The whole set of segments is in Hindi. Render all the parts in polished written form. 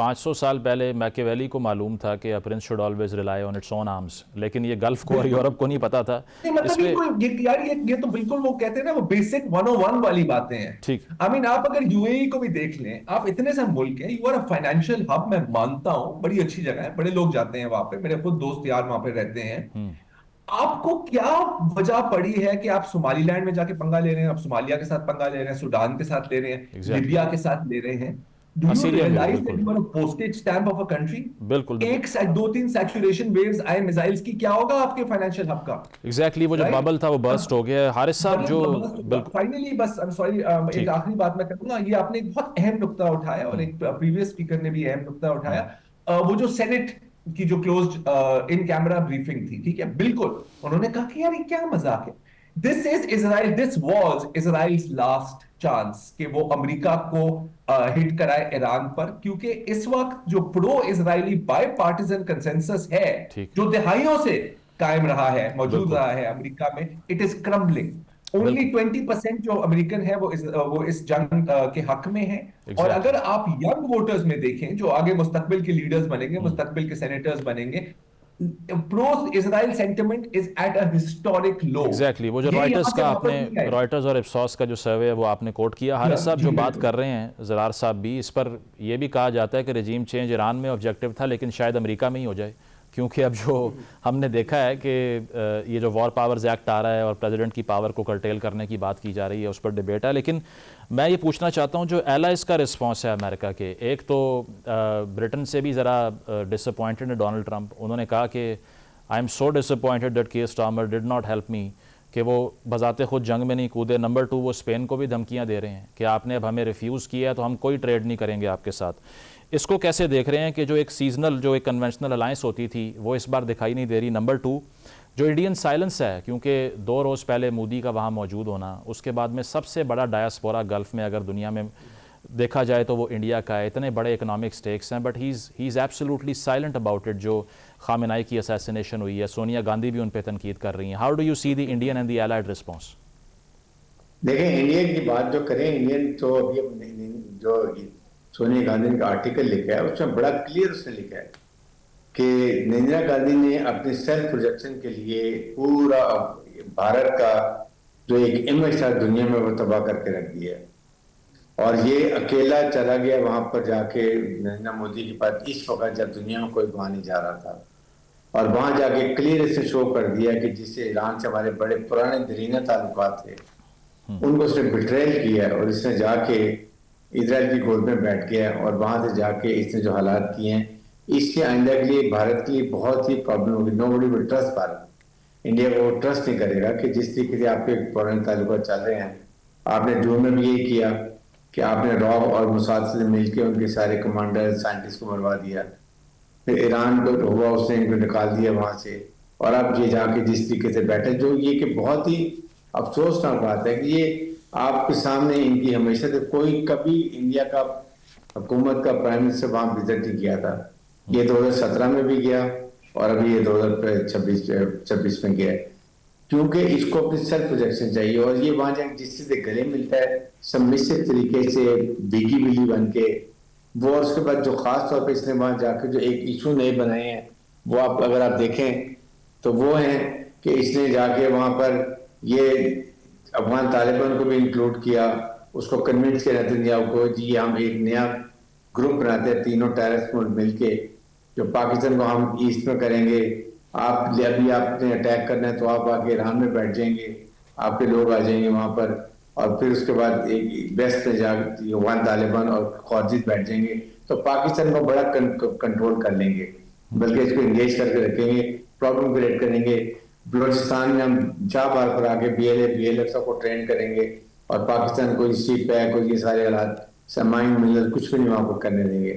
500 साल पहले मैकियावेली को मालूम था कि Prince should always rely on its own arms, लेकिन ये गल्फ को और यूरोप को नहीं पता था। नहीं, मतलब ये तो बिल्कुल वो कहते हैं ना, वो बेसिक 101 वाली बातें हैं। ठीक। आई मीन आप अगर यूएई को भी देख लें, आप इतने से मुल्क हैं, you are a financial hub, मैं मानता हूं, बड़ी अच्छी जगह है, बड़े लोग जाते हैं वहां पे, मेरे खुद दोस्त यार वहां पे रहते हैं। आपको क्या वजह पड़ी है कि आप सोमालीलैंड में जाके पंगा ले रहे हैं, आप सोमालिया के साथ पंगा ले रहे हैं, सूडान के साथ ले रहे हैं, एग्जैक्टली। लिबिया के साथ ले रहे हैं? डू हाँ, यू सीरिया में भी रियलाइज दैट बिल्कुल। You are a postage stamp of a country? बिल्कुल एक दो तीन सैचुरेशन वेव्स आए मिसाइल्स की, क्या होगा आपके फाइनेंशियल हब का? एग्जैक्टली, वो जो राइट। बबल था वो बर्स्ट हो गया है हारिस साहब, जो बिल्कुल। फाइनली बस आई एम सॉरी, एक ठीक। आखिरी बात मैं करूंगा, ये आपने एक बहुत अहम नुक्ता उठाया और एक प्रीवियस स्पीकर ने भी अहम नुक्ता उठाया। वो जो सेनेट की जो क्लोज्ड इन कैमरा ब्रीफिंग थी, ठीक है, बिल्कुल उन्होंने कहा कि यार ये क्या मजाक है, this is Israel, this was Israel's last chance कि वो अमेरिका को हिट कराए ईरान पर, क्योंकि इस वक्त जो pro Israeli bipartisan consensus है, ठीक। जो दिहाइयों से कायम रहा है, मौजूद बिल्कुल रहा है अमेरिका में, इट इज क्रम्बलिंग। ओनली बिल्कुल। 20% जो अमेरिकन है वो इस जंग के हक में है। और एग्जैक्टली। अगर आप यंग वोटर्स में देखें, जो आगे मुस्तकबिल के लीडर्स बनेंगे, मुस्तकबिल के सेनेटर्स बनेंगे, pro Israel sentiment is at a historic low. Exactly, वो जो ये यहां रॉयटर्स से का वापस आपने, नहीं आएगा। रॉयटर्स और इप्सॉस का जो सर्वे है वो आपने कोट किया, हारिस साहब जी जो बात बिल्कुल। कर रहे हैं ज़रार साहब भी, इस पर यह भी कहा जाता है कि रजीम चेंज ईरान में ऑब्जेक्टिव था, लेकिन शायद अमेरिका में ही हो जाए, क्योंकि अब जो हमने देखा है कि ये जो वॉर पावर्स एक्ट आ रहा है और प्रेसिडेंट की पावर को कर्टेल करने की बात की जा रही है, उस पर डिबेट है। लेकिन मैं ये पूछना चाहता हूँ, जो एलाइज का रिस्पॉन्स है अमेरिका के, एक तो ब्रिटेन से भी ज़रा डिसअपॉइंटेड है डोनाल्ड ट्रंप, उन्होंने कहा कि I am so disappointed that Keir Starmer did not help me, कि वो बजाते खुद जंग में नहीं कूदे। नंबर 2, वो स्पेन को भी धमकियां दे रहे हैं कि आपने अब हमें रिफ्यूज़ किया है तो हम कोई ट्रेड नहीं करेंगे आपके साथ। इसको कैसे देख रहे हैं कि जो एक सीजनल, जो एक कन्वेंशनल अलायंस होती थी, वो इस बार दिखाई नहीं दे रही। नंबर 2, जो इंडियन साइलेंस है, क्योंकि 2 रोज़ पहले मोदी का वहाँ मौजूद होना, उसके बाद में सबसे बड़ा डायस्पोरा गल्फ़ में अगर दुनिया में देखा जाए तो वो इंडिया का है, इतने बड़े इकोनॉमिक स्टेक्स हैं, but he is absolutely silent about it. जो खामेनाई की असैसिनेशन हुई है, सोनिया गांधी भी उन पर तनकीद कर रही हैं। How do you see the Indian and the allied response? देखें, इंडियन की बात जो करें, इंडियन तो अभी जो सोनिया गांधी ने आर्टिकल लिखा है उसमें बड़ा क्लियर उसने लिखा है कि इंदिरा गांधी ने अपने सेल्फ प्रोजेक्शन के लिए पूरा भारत का जो एक इमेज था दुनिया में वो तबाह करके रख दिया, और ये अकेला चला गया वहां पर जाके नरेंद्र मोदी के पास इस वक्त जब दुनिया में कोई वहां नहीं जा रहा था, और वहां जाके क्लियर से शो कर दिया कि जिससे ईरान से हमारे बड़े पुराने दरीना ताल्लुकात थे उनको उसने बिट्रेल किया, और इसने जाके इजराइल की गोद में बैठ गया, और वहां से जाके इसने जो हालात किए हैं, इसके आइंदा के लिए भारत के लिए बहुत ही प्रॉब्लम होगी। Nobody will trust Bharat, India को ट्रस्ट नहीं करेगा कि जिस तरीके से आपके पुराने ताल्लुकात चल रहे हैं। आपने जून में भी यही किया कि आपने रॉब और मुसाद से मिलकर उनके सारे कमांडर साइंटिस्ट को मरवा दिया, फिर ईरान को हुआ उसने इनको निकाल दिया वहां से, और अब ये जाके जिस तरीके से बैठे, जो ये कि बहुत ही अफसोसनाक बात है कि ये आपके सामने इनकी हमेशा से कोई कभी इंडिया का हुकूमत का प्राइम मिनिस्टर वहां विजिट नहीं किया था। ये 2017 में भी गया और अभी ये 2026 में गया, क्योंकि इसको अपनी सेल्फ प्रोजेक्शन चाहिए, और ये वहां जाके जिससे से गले मिलता है सबमिसिव तरीके से बीगी बिली बन के वो, और उसके बाद जो खास तौर पे इसने वहां जाके जो एक इशू नए बनाए हैं वो आप अगर आप देखें तो वो है कि इसने जाके वहां पर ये अफगान तालिबान को भी इंक्लूड किया, उसको कन्विंस किया नेतन्याहू को, जी हम एक नया ग्रुप बनाते हैं तीनों टेररिस्ट मुल्क मिलके, जो पाकिस्तान को हम ईस्ट में करेंगे, आप अभी आपने अटैक करना है तो आप आके ईरान में बैठ जाएंगे, आपके लोग आ जाएंगे वहां पर, और फिर उसके बाद एक वेस्ट में जाकर अफगान तालिबान और खौरजीद बैठ जाएंगे, तो पाकिस्तान को बड़ा कंट्रोल कर लेंगे, बल्कि इसको इंगेज करके रखेंगे, प्रॉब्लम क्रिएट करेंगे। बलोचिस्तान में हम जहाँ बार पर आके BLF को ट्रेन करेंगे, और पाकिस्तान को सी पैक और ये सारे हालात समाइन मिलर कुछ भी नहीं वहां पर करने देंगे।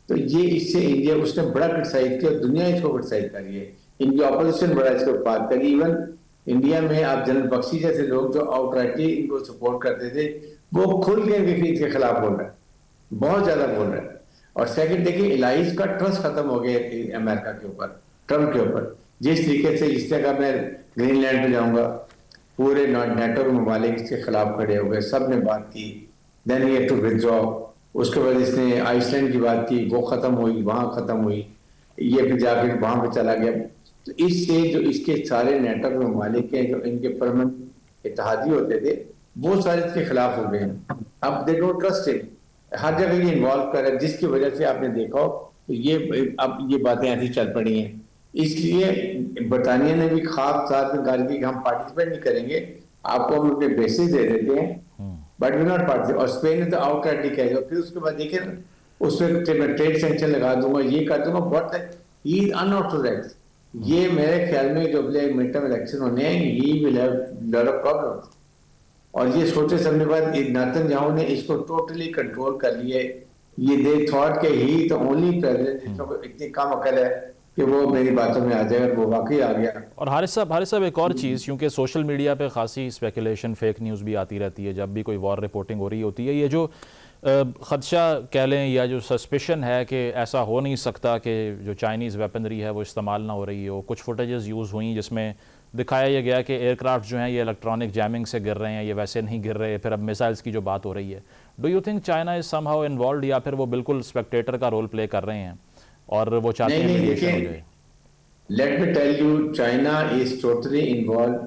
तो ये इससे इंडिया उसने बड़ा क्रिटिसाइज किया, दुनिया इसको क्रिटिसाइज करी है, इनकी ऑपोजिशन बड़ा इसको बात करी। इवन इंडिया में आप जनरल बख्शी जैसे लोग जो आउटराइटली इनको सपोर्ट करते थे, वो खुल के इसके खिलाफ बोल रहे हैं, बहुत ज्यादा बोल रहे हैं। और सेकंड देखिए, एलाइज का ट्रस्ट खत्म हो गया अमेरिका के ऊपर, ट्रम्प के ऊपर, जिस तरीके से इस जगह मैं ग्रीनलैंड पे जाऊंगा, पूरे नेटो के ममालिक इसके खिलाफ खड़े हो गए, सब ने बात की, then he had to withdraw, उसके बाद इसने आइसलैंड की बात की, वो खत्म हुई, वहां खत्म हुई, ये फिर जाकर वहां पे चला गया। तो इससे जो इसके सारे नेटवर्क ममालिक हैं जो इनके परमानेंट इत्तेहादी होते थे, वो सारे इसके खिलाफ हो गए हैं। अब दे डोंट ट्रस्ट हिम, हर जगह ये इन्वॉल्व कर रहा है, जिसकी वजह से आपने देखा हो तो ये अब ये बातें ऐसी चल पड़ी हैं। इसलिए बरतानिया ने भी खास साथ में कहा कि हम पार्टिसिपेट नहीं करेंगे, आपको हम अपने बेसिस दे देते हैं बट वी नॉट पार्टिसिपेट। और स्पेन ने तो आउटराइटली कह दिया। फिर उसके बाद देखिए उस पर मैं ट्रेड सेंक्शन लगा दूंगा, ये कर दूंगा, बहुत ही अनऑर्थोडॉक्स। ये मेरे ख्याल में जो मिड टर्म इलेक्शन होने हैं, he will have lot of problems. और ये सोचे समझने बाद नेतन्याहू ने इसको टोटली कंट्रोल कर लिए। ये दे थॉट के ही तो ओनली प्रेसिडेंट जिसको इतनी कम अकल है कि वो मेरी बातों में आ जाएगा, वो वाकई आ गया। और हारिस साहब एक और चीज़, क्योंकि सोशल मीडिया पे खासी स्पेकुलेशन, फेक न्यूज़ भी आती रहती है जब भी कोई वॉर रिपोर्टिंग हो रही होती है। ये जो ख़दशा कह लें या जो सस्पिशन है कि ऐसा हो नहीं सकता कि जो चाइनीज़ वेपनरी है वो इस्तेमाल ना हो रही हो। कुछ फुटेजेस यूज़ हुई जिसमें दिखाया यह गया कि एयरक्राफ्ट जो हैं ये इलेक्ट्रॉनिक जैमिंग से गिर रहे हैं, ये वैसे नहीं गिर रहे। फिर अब मिसाइल्स की जो बात हो रही है, do you think China is somehow involved, या फिर वो बिल्कुल स्पेक्टेटर का रोल प्ले कर रहे हैं और वो चाहते हैं मीडिएशन हो जाए? Let me tell you, China is totally involved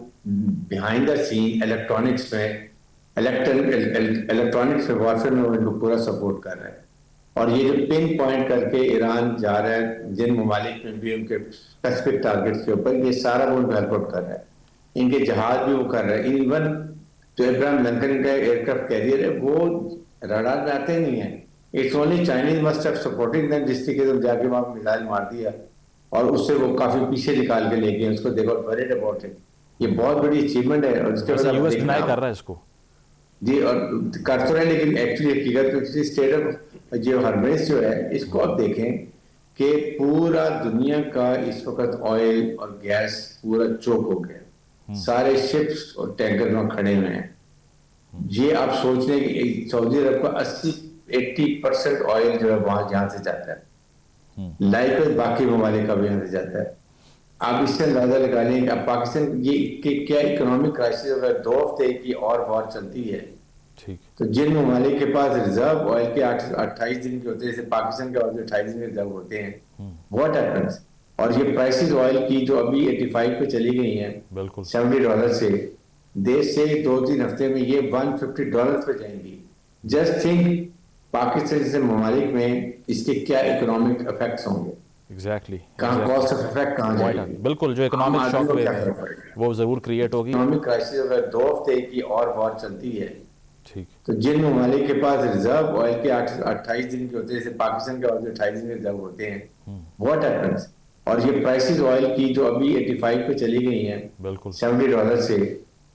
behind the scene electronics में, इलेक्ट्रॉनिक्स में वॉरफेयर में वो इनको पूरा सपोर्ट कर रहा है। और ये जो पिन पॉइंट करके ईरान जा रहा है जिन ममालिक में भी उनके स्पेसिफिक टारगेट्स के ऊपर, ये सारा वो उनको हेल्प आउट कर रहा है। इनके जहाज भी वो कर रहा है। इवन जो इब्राहिम लिंकन का एयरक्राफ्ट कैरियर है वो रडार में आते नहीं है। It's only Chinese must have supporting them, जिस तरीके से जाके वहां मिसाइल मार दिया और उससे वो काफी पीछे निकाल के ले गए उसको। देखो वरीड अबाउट इट, ये बहुत बड़ी अचीवमेंट है। और इसके बाद यूएस डिनाई कर रहा है इसको जी, और कर तो रहे, लेकिन एक्चुअली हकीकत स्टेट ऑफ जो हरमेस जो है, इसको आप देखें कि पूरा दुनिया का इस वक्त ऑयल और गैस पूरा चोक हो गया। सारे शिप्स और टैंकर वहां खड़े हुए हैं। ये आप सोच रहे हैं कि सऊदी अरब का 80% ऑयल जो है वहां जहां से जाता है, लाइक बाकी ममालिक का भी यहाँ से जाता है। आप इससे अंदाजा लगा लें कि अब पाकिस्तान ये क्या इकोनॉमिक क्राइसिस अगर 2 हफ्ते की और वॉर चलती है, ठीक, तो जिन ममालिक के पास रिजर्व ऑयल के 28 दिन के होते हैं, जैसे पाकिस्तान के ऑयल 28 दिन के रिजर्व होते हैं, व्हाट हैपेंस। और ये प्राइसेस ऑयल की जो अभी 85 पे चली गई हैं, बिल्कुल $70 से, देश से 2-3 हफ्ते में ये $150 पे जाएंगी। जस्ट थिंक पाकिस्तान जैसे ममालिक में इसके क्या इकोनॉमिक इफेक्ट्स होंगे। एग्जैक्टली कहाँ कॉस्ट ऑफ इफेक्ट कहाँ जाएगी। बिल्कुल, जो इकोनॉमिक शॉक वेव है वो ज़रूर क्रिएट होगी। इकोनॉमिक क्राइसिस अगर 2 हफ्ते की और वॉर चलती है, ठीक, तो जिन ममालिक के पास रिजर्व ऑयल के 28 दिन के होते हैं, जैसे पाकिस्तान के ऑयल 28 दिन के रिजर्व होते हैं, व्हाट हैपेंस। और ये प्राइसेस ऑयल की जो अभी 85 पे चली गई हैं, बिल्कुल $70 से,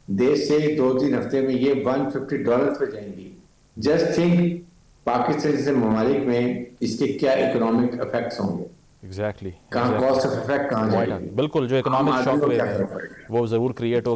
देश से 2-3 हफ्ते में ये $150 पे जाएंगी। जस्ट थिंक पाकिस्तान जैसे ममालिक में इसके क्या इकोनॉमिक इफेक्ट्स होंगे। एग्जैक्टली, कहाँ कॉस्ट ऑफ इफेक्ट कहाँ जाएगी। बिल्कुल, जो इकोनॉमिक शॉक वेव है वो ज़रूर क्रिएट होगी।